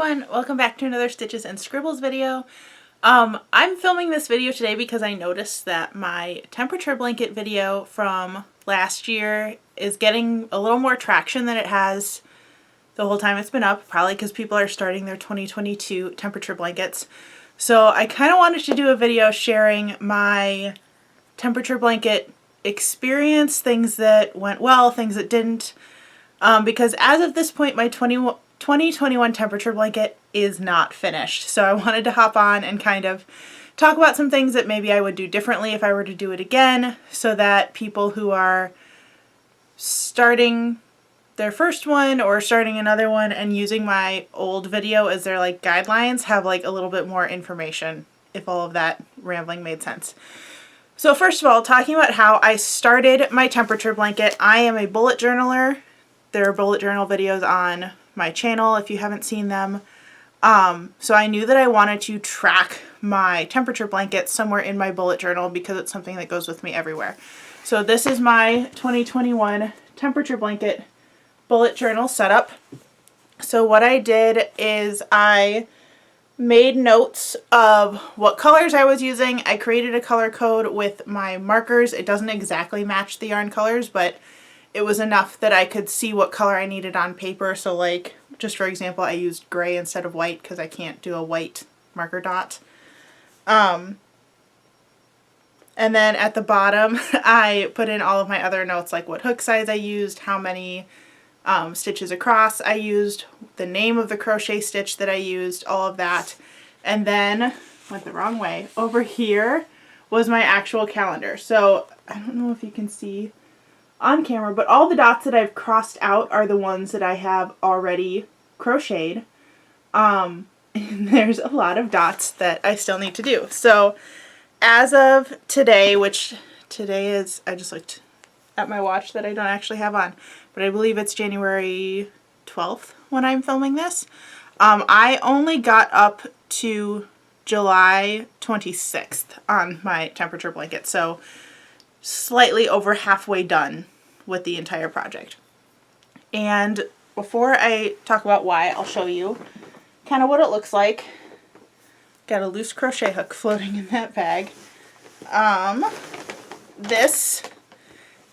everyone, welcome back to another Stitches and Scribbles video. I'm filming this video today because I noticed that my temperature blanket video from last year is getting a little more traction than it has the whole time it's been up, probably because people are starting their 2022 temperature blankets. So I kind of wanted to do a video sharing my temperature blanket experience, things that went well, things that didn't, because as of this point my 2021 temperature blanket is not finished. So I wanted to hop on and kind of talk about some things that maybe I would do differently if I were to do it again, so that people who are starting their first one or starting another one and using my old video as their like guidelines have like a little bit more information, if all of that rambling made sense. So first of all, talking about how I started my temperature blanket, I am a bullet journaler. There are bullet journal videos on my channel if you haven't seen them. So I knew that I wanted to track my temperature blanket somewhere in my bullet journal because it's something that goes with me everywhere. So this is my 2021 temperature blanket bullet journal setup. So what I did is I made notes of what colors I was using. I created a color code with my markers. It doesn't exactly match the yarn colors, but it was enough that I could see what color I needed on paper. So like, just for example, I used gray instead of white because I can't do a white marker dot. And then at the bottom, I put in all of my other notes, like what hook size I used, how many stitches across I used, the name of the crochet stitch that I used, all of that. And then, went the wrong way, over here was my actual calendar. So I don't know if you can see on camera, but all the dots that I've crossed out are the ones that I have already crocheted. And there's a lot of dots that I still need to do. So as of today, which today is, I just looked at my watch that I don't actually have on, but I believe it's January 12th when I'm filming this. I only got up to July 26th on my temperature blanket, so slightly over halfway done with the entire project. And before I talk about why, I'll show you kind of what it looks like. Got a loose crochet hook floating in that bag. This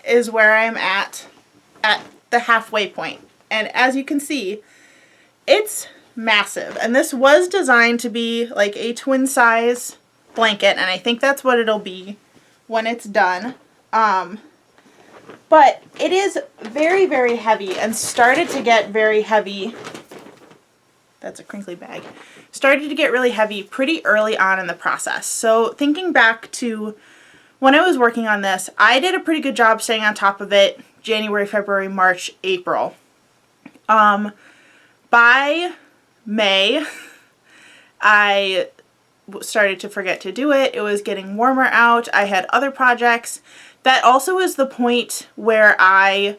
is where I'm at the halfway point. And as you can see, it's massive. And this was designed to be like a twin size blanket, and I think that's what it'll be when it's done. But it is very, very heavy and started to get very heavy. That's a crinkly bag. Started to get really heavy pretty early on in the process. So thinking back to when I was working on this, I did a pretty good job staying on top of it January, February, March, April. By May, I started to forget to do it. It was getting warmer out. I had other projects. That also is the point where I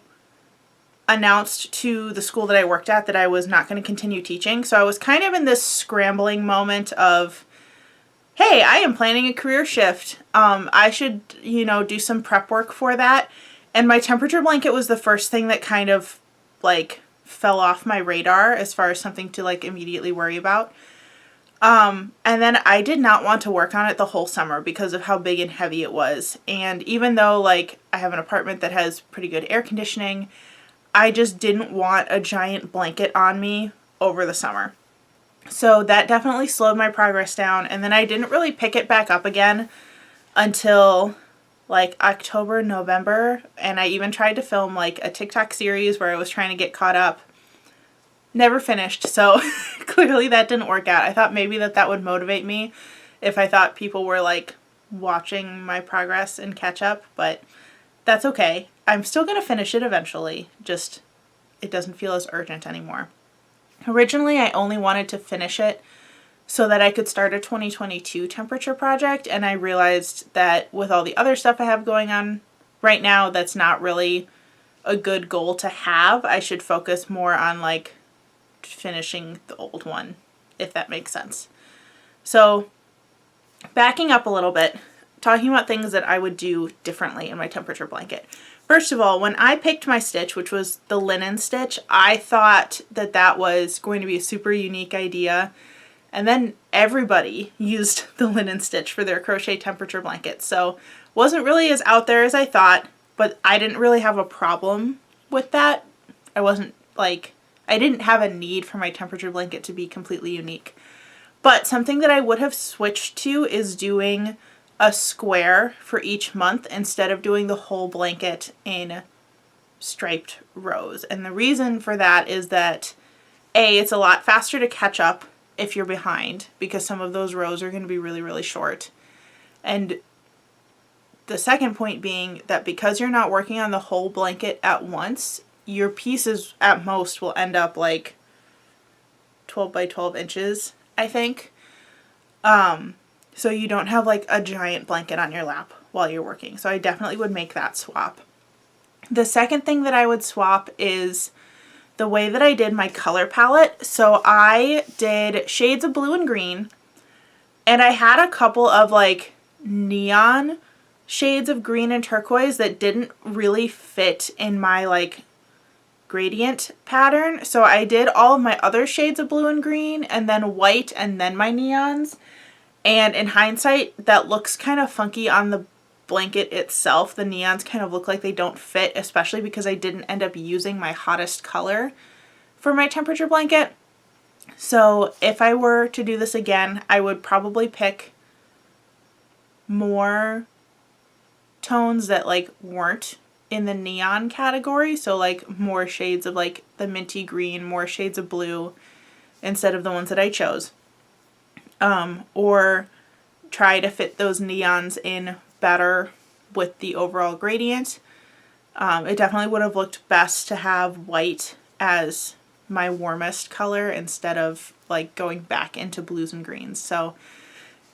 announced to the school that I worked at that I was not going to continue teaching. So I was kind of in this scrambling moment of, hey, I am planning a career shift. I should, do some prep work for that. And my temperature blanket was the first thing that kind of like fell off my radar as far as something to like immediately worry about. And then I did not want to work on it the whole summer because of how big and heavy it was. And even though like I have an apartment that has pretty good air conditioning, I just didn't want a giant blanket on me over the summer. So that definitely slowed my progress down. And then I didn't really pick it back up again until like October, November. And I even tried to film like a TikTok series where I was trying to get caught up. Never finished, so clearly that didn't work out. I thought maybe that would motivate me if I thought people were like watching my progress and catch up, but that's okay. I'm still going to finish it eventually, just it doesn't feel as urgent anymore. Originally, I only wanted to finish it so that I could start a 2022 temperature project, and I realized that with all the other stuff I have going on right now, that's not really a good goal to have. I should focus more on like finishing the old one, if that makes sense. So backing up a little bit, talking about things that I would do differently in my temperature blanket. First of all, when I picked my stitch, which was the linen stitch, I thought that that was going to be a super unique idea. And then everybody used the linen stitch for their crochet temperature blanket. So wasn't really as out there as I thought, but I didn't really have a problem with that. I didn't have a need for my temperature blanket to be completely unique. But something that I would have switched to is doing a square for each month instead of doing the whole blanket in striped rows. And the reason for that is that A, it's a lot faster to catch up if you're behind, because some of those rows are going to be really, really short. And the second point being that because you're not working on the whole blanket at once, your pieces at most will end up like 12 by 12 inches, I think. So you don't have like a giant blanket on your lap while you're working. So I definitely would make that swap. The second thing that I would swap is the way that I did my color palette. So I did shades of blue and green, and I had a couple of like neon shades of green and turquoise that didn't really fit in my like gradient pattern. So I did all of my other shades of blue and green and then white and then my neons. And in hindsight, that looks kind of funky on the blanket itself. The neons kind of look like they don't fit, especially because I didn't end up using my hottest color for my temperature blanket. So if I were to do this again, I would probably pick more tones that like weren't in the neon category. So like more shades of like the minty green, more shades of blue instead of the ones that I chose. Or try to fit those neons in better with the overall gradient. It definitely would have looked best to have white as my warmest color instead of like going back into blues and greens. So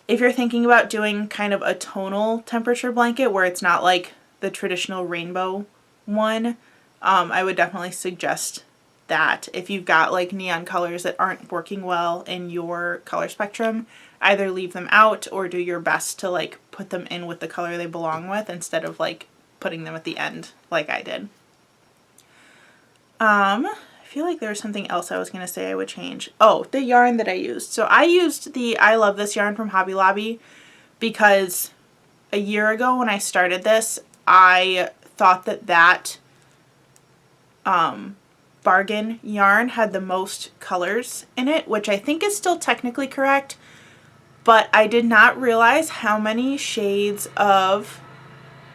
if you're thinking about doing kind of a tonal temperature blanket where it's not like the traditional rainbow one, I would definitely suggest that. If you've got like neon colors that aren't working well in your color spectrum, either leave them out or do your best to like put them in with the color they belong with instead of like putting them at the end like I did. I feel like there was something else I was going to say I would change. Oh, the yarn that I used. So I used the I Love This yarn from Hobby Lobby because a year ago when I started this, I thought that bargain yarn had the most colors in it, which I think is still technically correct, but I did not realize how many shades of,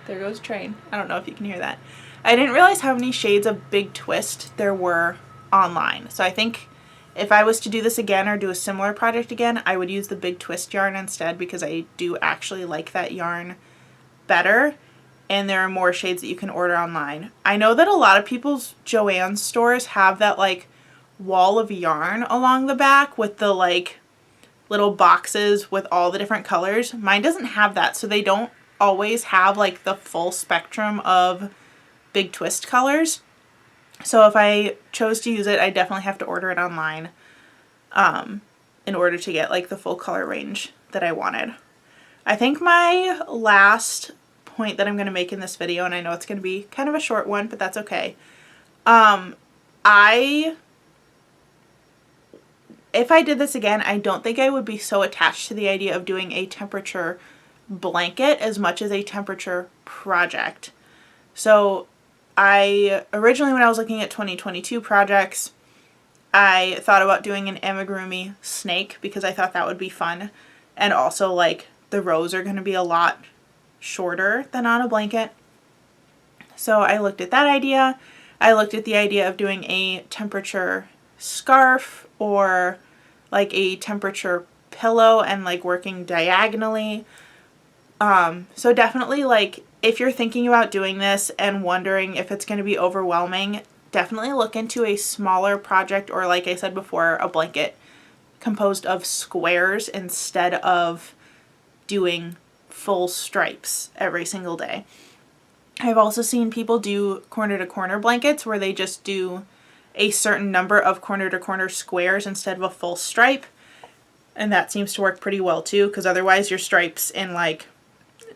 there goes train, I don't know if you can hear that, I didn't realize how many shades of Big Twist there were online. So I think if I was to do this again or do a similar project again, I would use the Big Twist yarn instead because I do actually like that yarn better. And there are more shades that you can order online. I know that a lot of people's Joann stores have that like wall of yarn along the back with the like little boxes with all the different colors. Mine doesn't have that, so they don't always have like the full spectrum of Big Twist colors. So if I chose to use it, I definitely have to order it online in order to get like the full color range that I wanted. I think my last point that I'm going to make in this video, and I know it's going to be kind of a short one, but that's okay. If I did this again, I don't think I would be so attached to the idea of doing a temperature blanket as much as a temperature project. So originally when I was looking at 2022 projects, I thought about doing an amigurumi snake because I thought that would be fun. And also like the rows are going to be a lot shorter than on a blanket. So I looked at that idea. I looked at the idea of doing a temperature scarf or like a temperature pillow and like working diagonally. So definitely like if you're thinking about doing this and wondering if it's going to be overwhelming, definitely look into a smaller project or like I said before, a blanket composed of squares instead of doing full stripes every single day. I've also seen people do corner to corner blankets where they just do a certain number of corner to corner squares instead of a full stripe. And that seems to work pretty well too, because otherwise your stripes in like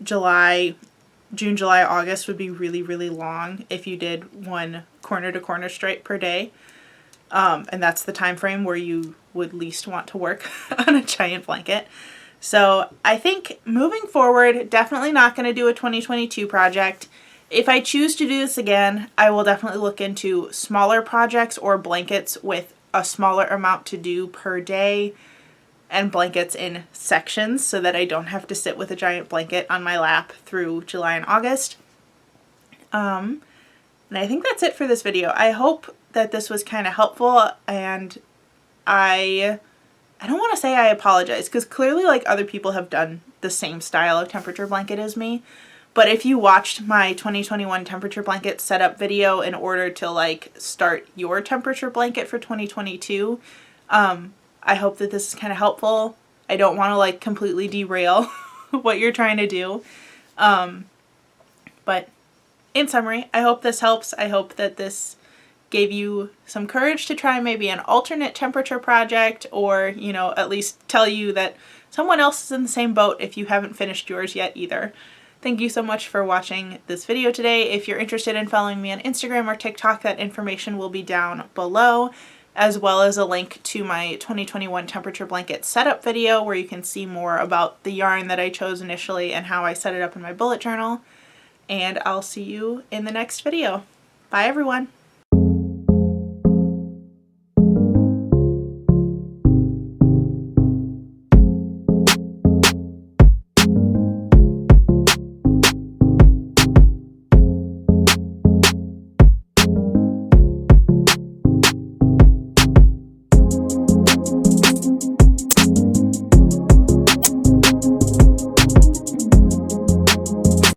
June, July, August would be really, really long if you did one corner to corner stripe per day. And that's the time frame where you would least want to work on a giant blanket. So I think moving forward, definitely not going to do a 2022 project. If I choose to do this again, I will definitely look into smaller projects or blankets with a smaller amount to do per day, and blankets in sections so that I don't have to sit with a giant blanket on my lap through July and August. And I think that's it for this video. I hope that this was kind of helpful, and I don't want to say I apologize because clearly like other people have done the same style of temperature blanket as me. But if you watched my 2021 temperature blanket setup video in order to like start your temperature blanket for 2022, I hope that this is kind of helpful. I don't want to like completely derail what you're trying to do. But in summary, I hope this helps. I hope that this gave you some courage to try maybe an alternate temperature project, or, you know, at least tell you that someone else is in the same boat if you haven't finished yours yet either. Thank you so much for watching this video today. If you're interested in following me on Instagram or TikTok, that information will be down below, as well as a link to my 2021 temperature blanket setup video where you can see more about the yarn that I chose initially and how I set it up in my bullet journal. And I'll see you in the next video. Bye everyone!